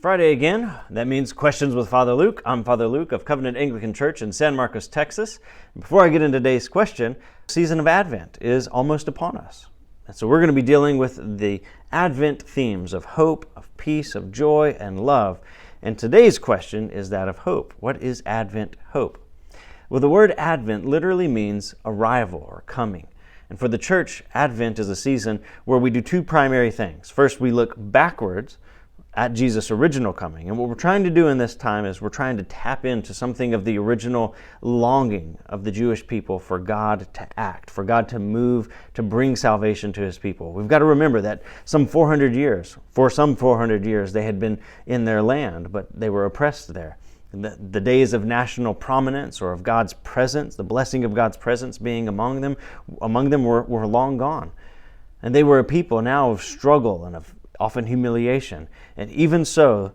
Friday again. That means Questions with Father Luke. I'm Father Luke of Covenant Anglican Church in San Marcos, Texas. Before I get into today's question, the season of Advent is almost upon us. And so we're going to be dealing with the Advent themes of hope, of peace, of joy, and love. And today's question is that of hope. What is Advent hope? Well, the word Advent literally means arrival or coming. And for the church, Advent is a season where we do two primary things. First, we look backwards at Jesus' original coming. And what we're trying to do in this time is we're trying to tap into something of the original longing of the Jewish people for God to act, for God to move, to bring salvation to His people. We've got to remember that for some 400 years, they had been in their land, but they were oppressed there. The days of national prominence or of God's presence, the blessing of God's presence being among them were long gone. And they were a people now of struggle and of often humiliation. And even so,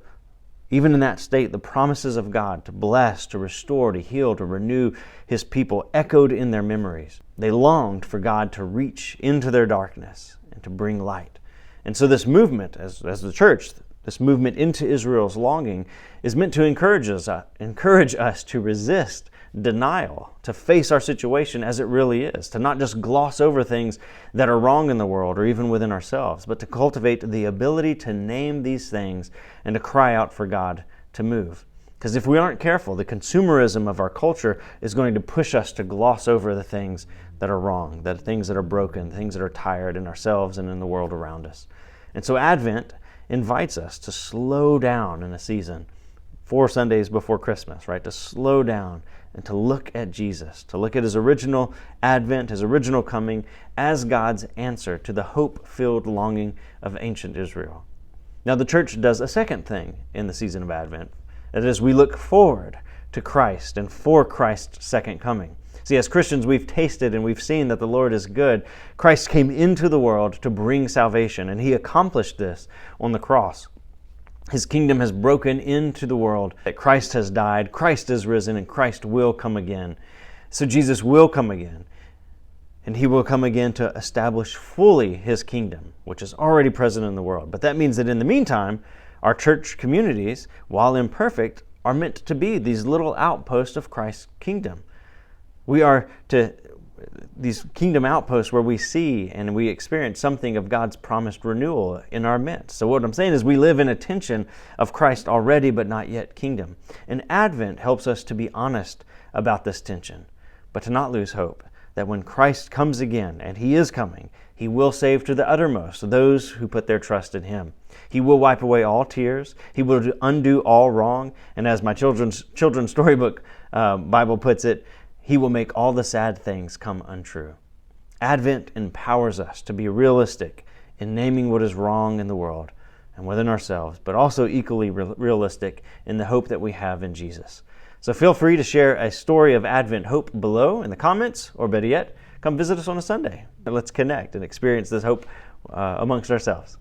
even in that state, the promises of God to bless, to restore, to heal, to renew His people echoed in their memories. They longed for God to reach into their darkness and to bring light. And so this movement, as the church, this movement into Israel's longing is meant to encourage us to resist denial, to face our situation as it really is, to not just gloss over things that are wrong in the world or even within ourselves, but to cultivate the ability to name these things and to cry out for God to move. Because if we aren't careful, the consumerism of our culture is going to push us to gloss over the things that are wrong, the things that are broken, the things that are tired in ourselves and in the world around us. And so Advent invites us to slow down in a season, 4 Sundays before Christmas, right? To slow down and to look at Jesus, to look at His original advent, His original coming as God's answer to the hope-filled longing of ancient Israel. Now the church does a second thing in the season of Advent. That is, we look forward to Christ and for Christ's second coming. See, as Christians, we've tasted and we've seen that the Lord is good. Christ came into the world to bring salvation, and He accomplished this on the cross. His kingdom has broken into the world, that Christ has died, Christ is risen, and Christ will come again. So Jesus will come again, and He will come again to establish fully His kingdom, which is already present in the world. But that means that in the meantime, our church communities, while imperfect, are meant to be these little outposts of Christ's kingdom. We are these kingdom outposts where we see and we experience something of God's promised renewal in our midst. So what I'm saying is we live in a tension of Christ already but not yet kingdom. And Advent helps us to be honest about this tension, but to not lose hope that when Christ comes again, and He is coming, He will save to the uttermost those who put their trust in Him. He will wipe away all tears. He will undo all wrong. And as my children's storybook Bible puts it, He will make all the sad things come untrue. Advent empowers us to be realistic in naming what is wrong in the world and within ourselves, but also equally realistic in the hope that we have in Jesus. So feel free to share a story of Advent hope below in the comments, or better yet, come visit us on a Sunday. And let's connect and experience this hope amongst ourselves.